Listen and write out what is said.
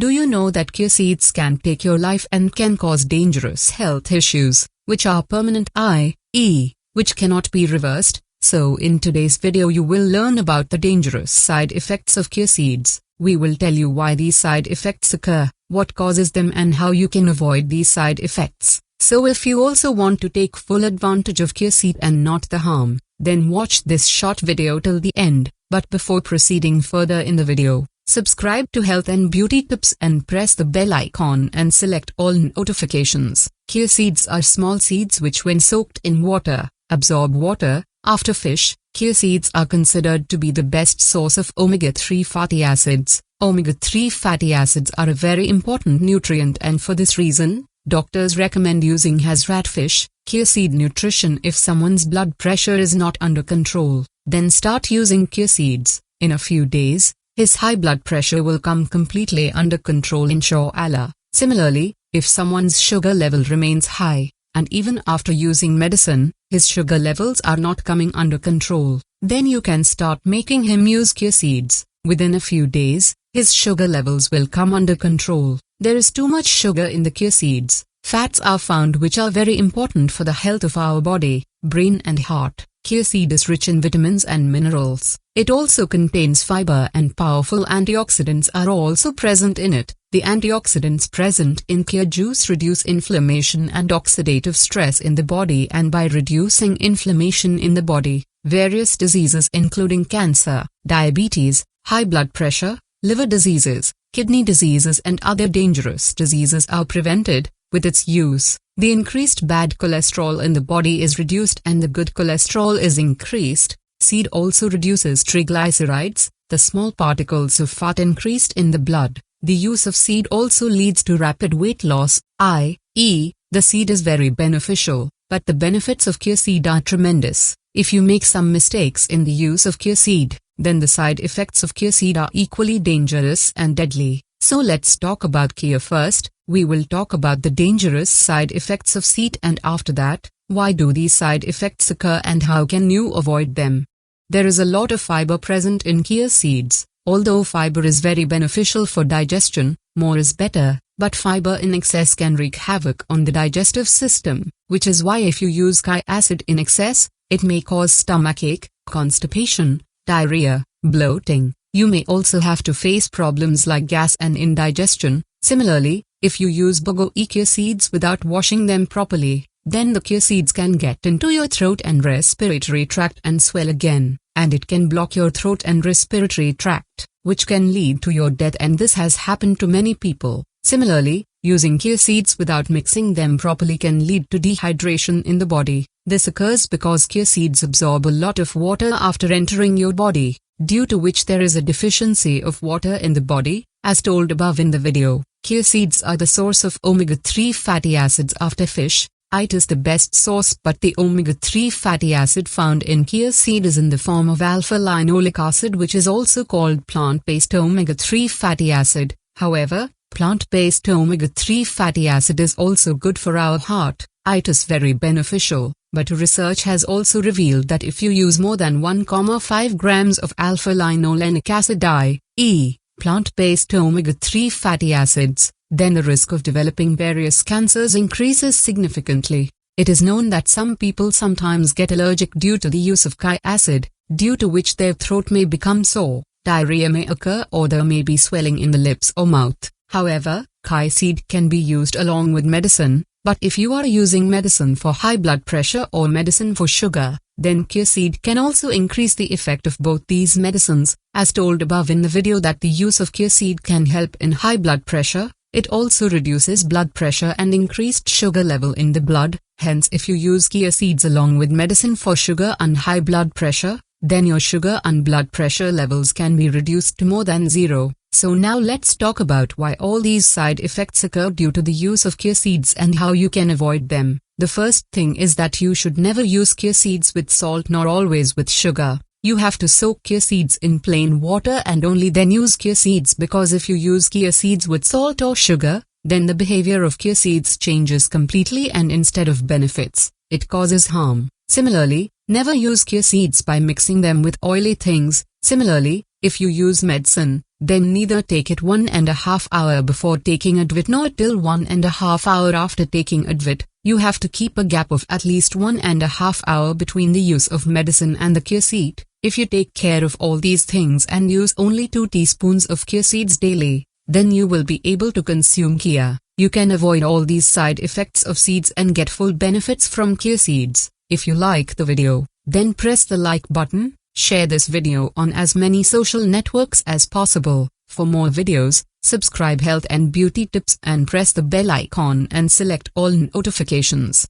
Do you know that chia seeds can take your life and can cause dangerous health issues, which are permanent, i.e., which cannot be reversed? So in today's video you will learn about the dangerous side effects of chia seeds. We will tell you why these side effects occur, what causes them and how you can avoid these side effects. So if you also want to take full advantage of chia seed and not the harm, then watch this short video till the end. But before proceeding further in the video, subscribe to Health and Beauty Tips and press the bell icon and select all notifications. Chia seeds are small seeds which when soaked in water, absorb water. After fish, chia seeds are considered to be the best source of omega-3 fatty acids. Omega-3 fatty acids are a very important nutrient and for this reason, doctors recommend using as ratfish, chia seed nutrition if someone's blood pressure is not under control. Then start using chia seeds. In a few days, his high blood pressure will come completely under control inshallah. Similarly, if someone's sugar level remains high, and even after using medicine, his sugar levels are not coming under control, then you can start making him use chia seeds. Within a few days, his sugar levels will come under control. There is too much sugar in the chia seeds. Fats are found which are very important for the health of our body, brain and heart. Chia seed is rich in vitamins and minerals. It also contains fiber and powerful antioxidants are also present in it. The antioxidants present in chia juice reduce inflammation and oxidative stress in the body, and by reducing inflammation in the body, various diseases including cancer, diabetes, high blood pressure, liver diseases, kidney diseases and other dangerous diseases are prevented. With its use, the increased bad cholesterol in the body is reduced and the good cholesterol is increased. Seed also reduces triglycerides, the small particles of fat increased in the blood. The use of seed also leads to rapid weight loss, i.e., the seed is very beneficial, but the benefits of chia seed are tremendous. If you make some mistakes in the use of chia seed, then the side effects of chia seed are equally dangerous and deadly. So let's talk about chia first. We will talk about the dangerous side effects of seed and after that, why do these side effects occur and how can you avoid them. There is a lot of fiber present in chia seeds. Although fiber is very beneficial for digestion, more is better, but fiber in excess can wreak havoc on the digestive system, which is why if you use chia acid in excess, it may cause stomachache, constipation, diarrhea, bloating. You may also have to face problems like gas and indigestion. Similarly, if you use chia seeds without washing them properly, then the chia seeds can get into your throat and respiratory tract and swell again, and it can block your throat and respiratory tract, which can lead to your death, and this has happened to many people. Similarly, using chia seeds without mixing them properly can lead to dehydration in the body. This occurs because chia seeds absorb a lot of water after entering your body, due to which there is a deficiency of water in the body, as told above in the video. Chia seeds are the source of omega-3 fatty acids after fish. It is the best source, but the omega-3 fatty acid found in chia seed is in the form of alpha-linolic acid, which is also called plant-based omega-3 fatty acid. However, plant-based omega-3 fatty acid is also good for our heart. It is very beneficial, but research has also revealed that if you use more than 1,5 grams of alpha-linolenic acid, i.e., plant-based omega-3 fatty acids, then the risk of developing various cancers increases significantly. It is known that some people sometimes get allergic due to the use of chia acid, due to which their throat may become sore, diarrhea may occur or there may be swelling in the lips or mouth. However, chia seed can be used along with medicine, but if you are using medicine for high blood pressure or medicine for sugar, then chia seed can also increase the effect of both these medicines. As told above in the video that the use of chia seed can help in high blood pressure, it also reduces blood pressure and increased sugar level in the blood. Hence, if you use chia seeds along with medicine for sugar and high blood pressure, then your sugar and blood pressure levels can be reduced to more than zero. So now let's talk about why all these side effects occur due to the use of chia seeds and how you can avoid them. The first thing is that you should never use chia seeds with salt nor always with sugar. You have to soak chia seeds in plain water and only then use chia seeds, because if you use chia seeds with salt or sugar, then the behavior of chia seeds changes completely and instead of benefits, it causes harm. Similarly, never use chia seeds by mixing them with oily things. Similarly, if you use medicine, then neither take it 1.5 hours before taking Advit nor till 1.5 hours after taking Advit. You have to keep a gap of at least 1.5 hours between the use of medicine and the chia seed. If you take care of all these things and use only 2 teaspoons of chia seeds daily, then you will be able to consume chia. You can avoid all these side effects of seeds and get full benefits from chia seeds. If you like the video, then press the like button, share this video on as many social networks as possible. For more videos, subscribe Health and Beauty Tips and press the bell icon and select all notifications.